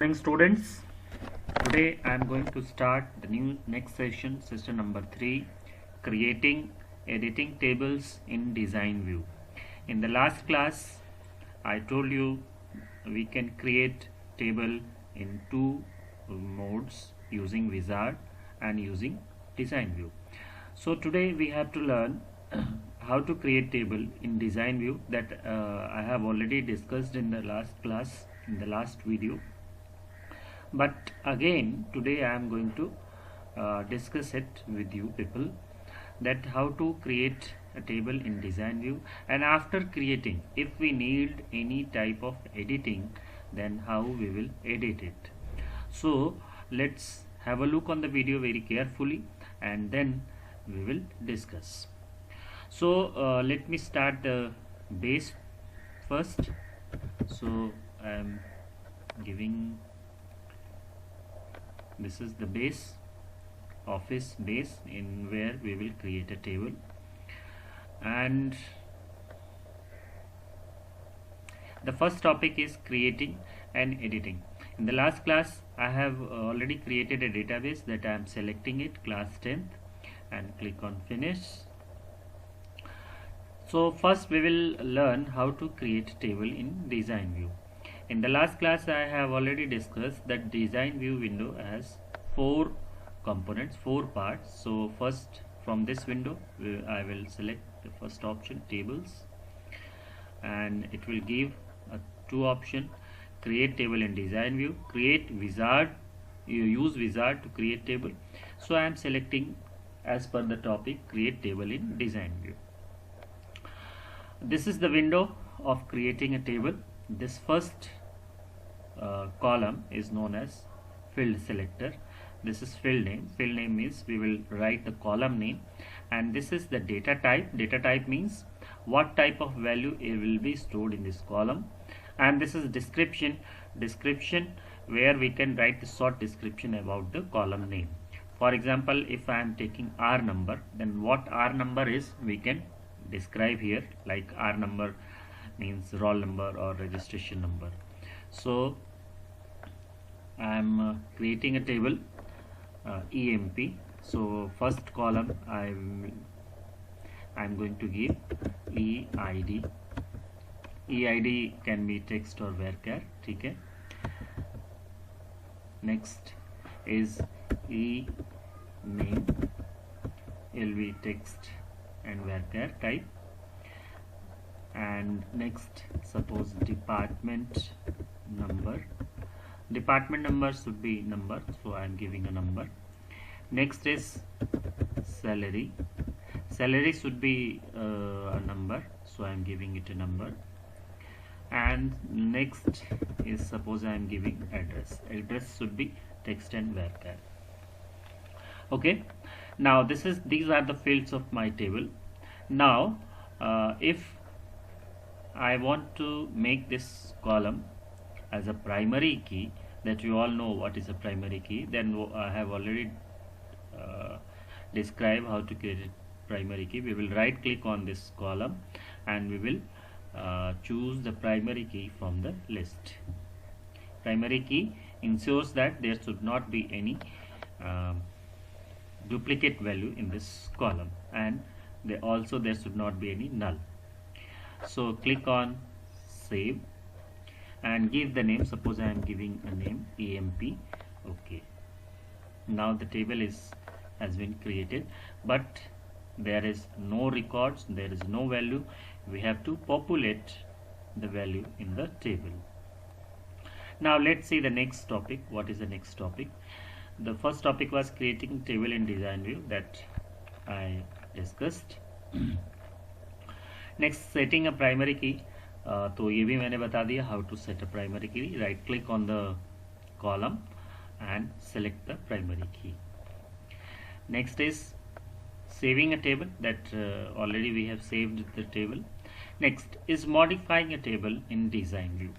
Morning students. Today I am going to start the new next session number 3, creating editing tables in design view. In the last class I told you we can create table in two modes, using wizard and using design view. So today we have to learn how to create table in design view that I have already discussed in the last class, in the last video. But again today I am going to discuss it with you people, that how to create a table in design view, and after creating, if we need any type of editing, then how we will edit it. So let's have a look on the video very carefully and then we will discuss. So let me start the base first. So I am giving, this is the base, office base, in where we will create a table. And the first topic is creating and editing. In the last class I have already created a database that I am selecting it, class 10th, and click on finish. So first we will learn how to create table in design view. In the last class I have already discussed that design view window has 4 components, 4 parts. So first, from this window I will select the first option, tables, and it will give a 2 option, create table in design view, create wizard. You use wizard to create table. So I am selecting as per the topic, create table in design view. This is the window of creating a table. This first column is known as field selector. This is field name. Field name means we will write the column name, and this is the data type. Data type means what type of value it will be stored in this column. And this is description. Description, where we can write the short description about the column name. For example, if I am taking R number, then what R number is we can describe here, like R number means roll number or registration number. So I am creating a table, EMP. So first column I am going to give EID. EID can be text or varchar. Okay. Next is E name, will be text and varchar type. And next, suppose department number. Department number should be number, so I am giving a number. Next is salary. Salary should be a number, so I am giving it a number. And next is, suppose I am giving address. Address should be text and varchar. Okay. Now these are the fields of my table. Now if I want to make this column as a primary key, that you all know what is a primary key, then I have already described how to create a primary key. We will right click on this column and we will choose the primary key from the list. Primary key ensures that there should not be any duplicate value in this column, and there should not be any null. So click on save and give the name. Suppose I am giving a name EMP. Okay. Now the table has been created, but there is no records, there is no value. We have to populate the value in the table. Now let's see the next topic. What is the next topic? The first topic was creating table in design view, that I discussed. Next setting a primary key, तो ये भी मैंने बता दिया, how to set a primary key. Right click on the column and select the primary key. Next is saving a table, that already we have saved the table. Next is modifying a table in design view.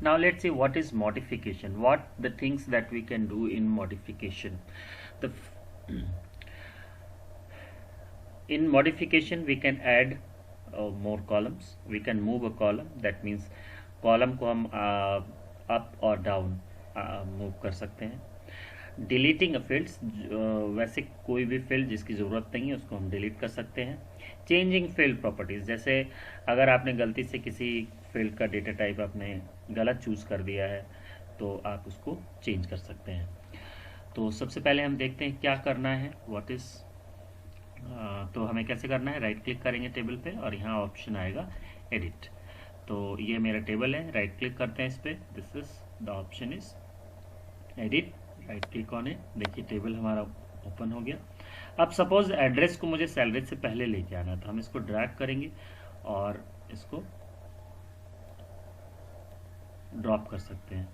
Now let's see what is modification, what the things that we can do in modification. In modification we can add more columns. We can move a column, that means column को हम up or down move कर सकते हैं। Deleting अ fields, वैसे कोई भी field जिसकी ज़रूरत नहीं है उसको हम डिलीट कर सकते हैं। चेंजिंग फील्ड प्रॉपर्टीज़, जैसे अगर आपने गलती से किसी फील्ड का डेटा टाइप आपने गलत चूज़ कर दिया है तो आप उसको चेंज कर सकते हैं। तो सबसे पहले हम देखते हैं क्या करना है, व्हाट इज़। तो हमें कैसे करना है, राइट क्लिक करेंगे टेबल पे और यहाँ ऑप्शन आएगा एडिट। तो ये मेरा टेबल है, राइट क्लिक करते हैं इस पर, this is the option is edit, right click on it. देखिए टेबल हमारा ओपन हो गया। अब सपोज एड्रेस को मुझे सैलरी से पहले लेके आना है तो हम इसको ड्रैग करेंगे और इसको ड्रॉप कर सकते हैं।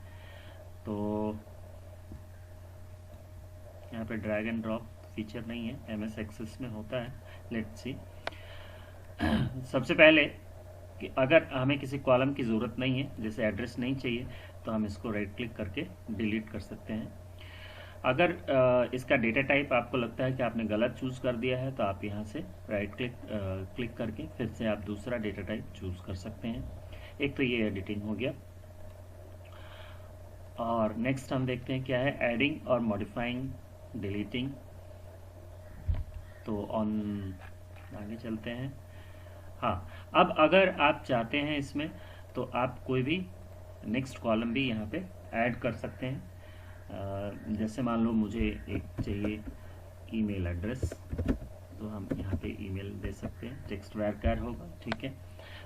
तो यहाँ पे ड्रैग एंड ड्रॉप फीचर नहीं है, MS एक्सेस में होता है। Let's see. सबसे पहले कि अगर हमें किसी कॉलम की ज़रूरत नहीं है, जैसे एड्रेस नहीं चाहिए, तो हम इसको राइट क्लिक करके डिलीट कर सकते हैं। अगर इसका डेटा टाइप आपको लगता है कि आपने गलत चूज़ कर दिया है तो आप यहाँ से राइट क्लिक करके फिर से आप दूसरा डेटा टाइप चूज़ कर सकते हैं। एक तो ये एडिटिंग हो गया। और नेक्स्ट हम देखते हैं क्या है, एडिंग और मॉडिफाइंग, डिलीटिंग। तो ऑन आगे चलते हैं। हाँ, अब अगर आप चाहते हैं इसमें तो आप कोई भी नेक्स्ट कॉलम भी यहाँ पे ऐड कर सकते हैं। जैसे मान लो मुझे एक चाहिए ईमेल एड्रेस, तो हम यहाँ पे ईमेल दे सकते हैं, टेक्स्ट वैरकर होगा, ठीक है।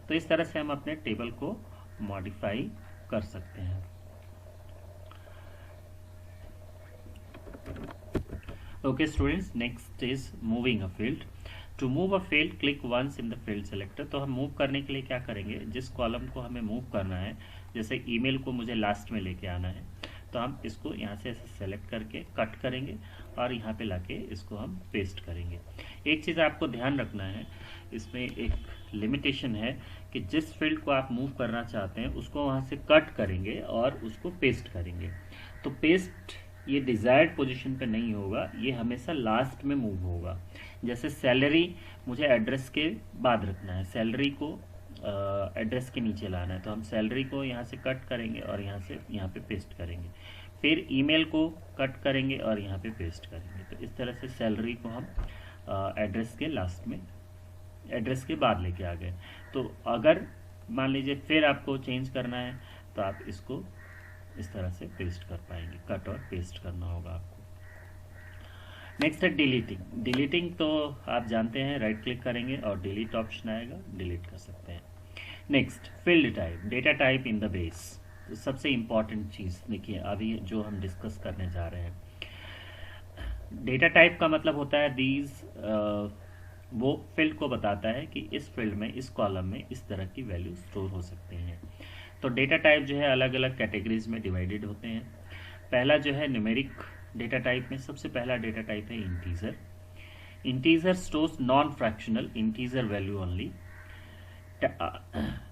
तो इस तरह से हम अपने टेबल को मॉडिफाई कर सकते हैं। Okay students, next is moving a field. To move a field, click once in the field selector. तो हम मूव करने के लिए क्या करेंगे, जिस कॉलम को हमें मूव करना है, जैसे ईमेल को मुझे लास्ट में लेके आना है, तो हम इसको यहाँ से ऐसे सेलेक्ट करके कट करेंगे और यहाँ पे लाके इसको हम पेस्ट करेंगे। एक चीज़ आपको ध्यान रखना है, इसमें एक लिमिटेशन है कि जिस फील्ड को आप मूव करना चाहते हैं उसको वहाँ से कट करेंगे और उसको पेस्ट करेंगे। तो पेस्ट ये डिज़ायर्ड पोजीशन पे नहीं होगा, ये हमेशा लास्ट में मूव होगा। जैसे सैलरी मुझे एड्रेस के बाद रखना है, सैलरी को एड्रेस के नीचे लाना है, तो हम सैलरी को यहाँ से कट करेंगे और यहाँ से यहाँ पे पेस्ट करेंगे। फिर ईमेल को कट करेंगे और यहाँ पे पेस्ट करेंगे। तो इस तरह से सैलरी को हम एड्रेस के लास्ट में, एड्रेस के बाद लेके आ गए। तो अगर मान लीजिए फिर आपको चेंज करना है तो आप इसको इस तरह से पेस्ट कर पाएंगे, कट और पेस्ट करना होगा आपको। नेक्स्ट है डिलीटिंग। डिलीटिंग तो आप जानते हैं, राइट क्लिक करेंगे और डिलीट ऑप्शन आएगा, डिलीट कर सकते हैं। Next field type, data type in the base. तो सबसे इंपॉर्टेंट चीज़ देखिए अभी जो हम डिस्कस करने जा रहे हैं, डेटा टाइप का मतलब होता है दीज, वो फील्ड को बताता है कि इस फील्ड में, इस कॉलम में इस तरह की वैल्यू स्टोर हो सकती हैं। तो डेटा टाइप जो है अलग अलग कैटेगरीज में डिवाइडेड होते हैं। पहला जो है न्यूमेरिक डेटा टाइप में सबसे पहला डेटा टाइप है integer. Integer stores non fractional integer value only,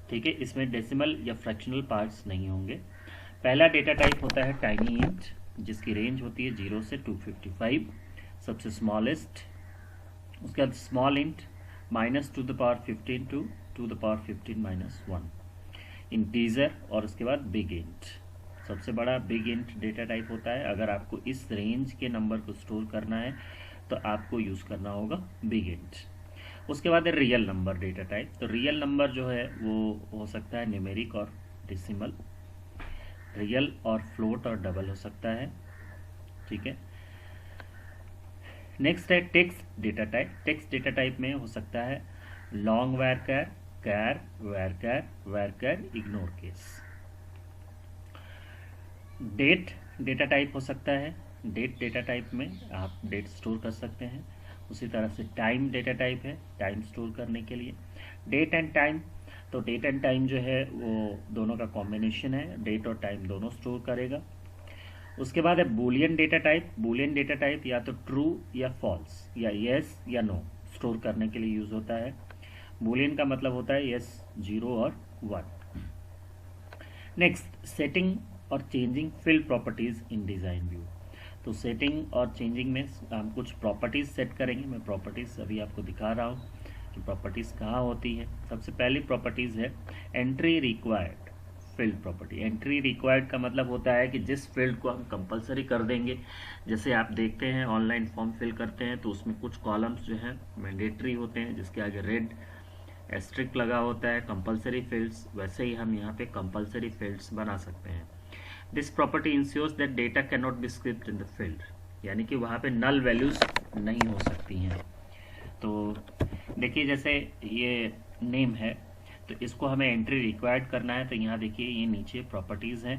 ठीक है, इसमें डेसिमल या फ्रैक्शनल पार्ट्स नहीं होंगे। पहला डेटा टाइप होता है टाइनी इंट, जिसकी रेंज होती है 0 से 255, सबसे स्मॉलेस्ट। उसके बाद स्मॉल इंट -2^15 to 2^15 - 1 इंटीजर, और उसके बाद बिग इंट, सबसे बड़ा बिग इंट डेटा टाइप होता है। अगर आपको इस रेंज के नंबर को स्टोर करना है तो आपको यूज़ करना होगा बिग इंट। उसके बाद है रियल नंबर डेटा टाइप। तो रियल नंबर जो है वो हो सकता है न्यूमेरिक और डेसिमल, रियल और फ्लोट और डबल हो सकता है, ठीक है। नेक्स्ट है text data type. Text data type में हो सकता है long varchar, char, varchar, ignore case. Date data type हो सकता है, डेट डेटा टाइप में आप डेट स्टोर कर सकते हैं। उसी तरह से टाइम डेटा टाइप है, टाइम स्टोर करने के लिए। डेट एंड टाइम, तो डेट एंड टाइम जो है वो दोनों का कॉम्बिनेशन है, डेट और टाइम दोनों स्टोर करेगा। उसके बाद है Boolean data type. Boolean data type या तो ट्रू या फॉल्स या येस या नो स्टोर करने के लिए यूज होता है। बूलियन का मतलब होता है येस, 0 और 1। नेक्स्ट सेटिंग और चेंजिंग फील्ड प्रॉपर्टीज इन डिजाइन व्यू। तो सेटिंग और चेंजिंग में हम कुछ प्रॉपर्टीज सेट करेंगे। मैं प्रॉपर्टीज अभी आपको दिखा रहा हूँ कि प्रॉपर्टीज कहाँ होती है। सबसे पहली प्रॉपर्टीज है entry required field property. Entry required का मतलब होता है कि जिस फील्ड को हम कंपलसरी कर देंगे, जैसे आप देखते हैं ऑनलाइन फॉर्म फिल करते हैं तो उसमें कुछ कॉलम्स जो हैं मैंडेटरी होते हैं, जिसके आगे रेड एस्ट्रिक लगा होता है कंपलसरी फील्ड्स, वैसे ही हम यहाँ पे कंपलसरी फील्ड्स बना सकते हैं। This property ensures that data can not be script in the field, यानी कि वहाँ पे नल वैल्यूज नहीं हो सकती हैं। तो देखिए जैसे ये नेम है तो इसको हमें एंट्री रिक्वायर्ड करना है, तो यहाँ देखिए ये नीचे प्रॉपर्टीज़ हैं,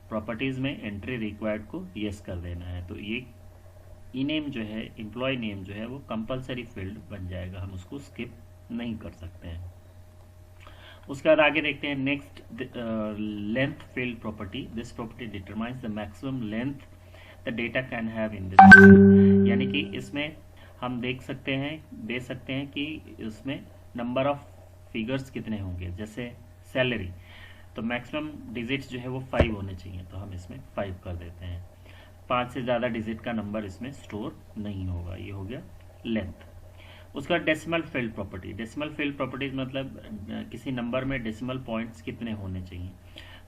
प्रॉपर्टीज़ में एंट्री रिक्वायर्ड को यस कर देना है। तो ये ई नेम जो है, एम्प्लॉय नेम जो है वो कंपलसरी फील्ड बन जाएगा, हम उसको स्किप नहीं कर सकते हैं। उसके बाद आगे देखते हैं next length field property. This property determines the maximum length the data can have in this field, यानी कि इसमें हम दे सकते हैं कि इसमें नंबर ऑफ फिगर्स कितने होंगे। जैसे सैलरी, तो मैक्सिमम डिजिट्स जो है वो 5 होने चाहिए, तो हम इसमें 5 कर देते हैं। 5 से ज़्यादा डिजिट का नंबर इसमें स्टोर नहीं होगा। ये हो गया लेंथ। उसका decimal field property. Decimal field properties मतलब किसी नंबर में डेसिमल पॉइंट्स कितने होने चाहिए,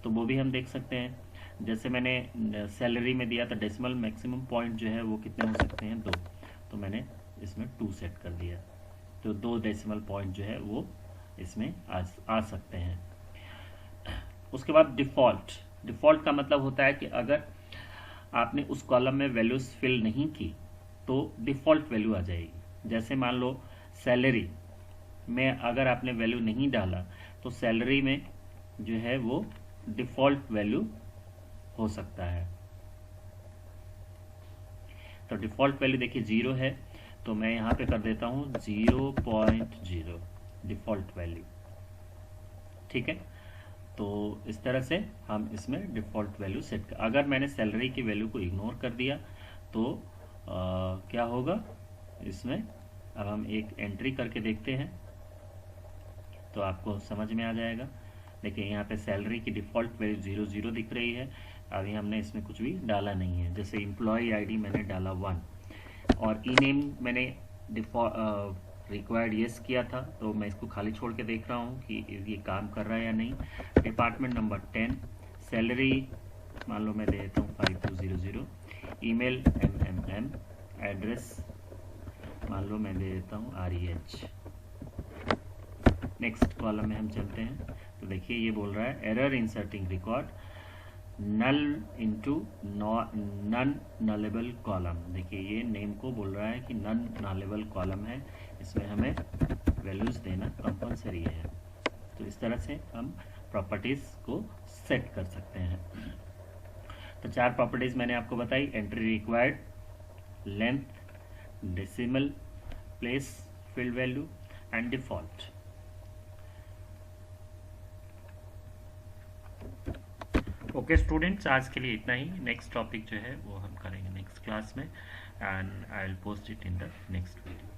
तो वो भी हम देख सकते हैं। जैसे मैंने सैलरी में दिया था डेसिमल मैक्सिमम पॉइंट जो है वो कितने हो सकते हैं, 2, तो मैंने इसमें 2 सेट कर दिया, तो 2 डेसिमल पॉइंट जो है वो इसमें आ सकते हैं। उसके बाद डिफ़ॉल्ट। डिफ़ॉल्ट का मतलब होता है कि अगर आपने उस कॉलम में वैल्यूज फिल नहीं की तो डिफ़ॉल्ट वैल्यू आ जाएगी। जैसे मान लो सैलरी में अगर आपने वैल्यू नहीं डाला तो सैलरी में जो है वो डिफ़ॉल्ट वैल्यू हो सकता है। तो डिफ़ॉल्ट वैल्यू देखिए 0 है, तो मैं यहाँ पे कर देता हूँ 0.0 डिफ़ॉल्ट वैल्यू, ठीक है। तो इस तरह से हम इसमें डिफ़ॉल्ट वैल्यू सेट कर, अगर मैंने सैलरी की वैल्यू को इग्नोर कर दिया तो क्या होगा इसमें। अब हम एक एंट्री करके देखते हैं तो आपको समझ में आ जाएगा। देखिए यहाँ पे सैलरी की डिफ़ॉल्ट वैल्यू 00 दिख रही है। अभी हमने इसमें कुछ भी डाला नहीं है। जैसे एम्प्लॉय आईडी मैंने डाला 1 और ई नेम मैंने रिक्वायर्ड यस किया था, तो मैं इसको खाली छोड़ के देख रहा हूँ कि ये काम कर रहा है या नहीं। डिपार्टमेंट नंबर 10, सैलरी मान लो मैं दे देता हूँ 5200, ईमेल MMM, एड्रेस मान लो मैं दे देता हूँ REH। नेक्स्ट कॉलम में हम चलते हैं तो देखिए ये बोल रहा है एरर इंसर्टिंग रिकॉर्ड नल इनटू नन नलेबल कॉलम। देखिए ये नेम को बोल रहा है कि नन नलेबल कॉलम है, इसमें हमें वैल्यूज देना कंपलसरी है। तो इस तरह से हम प्रॉपर्टीज को सेट कर सकते हैं। तो 4 प्रॉपर्टीज मैंने आपको बताई, entry required, length, decimal place field value and default. Okay students, आज के लिए इतना ही। नेक्स्ट टॉपिक जो है वो हम करेंगे नेक्स्ट क्लास में, and I will post it in the next video.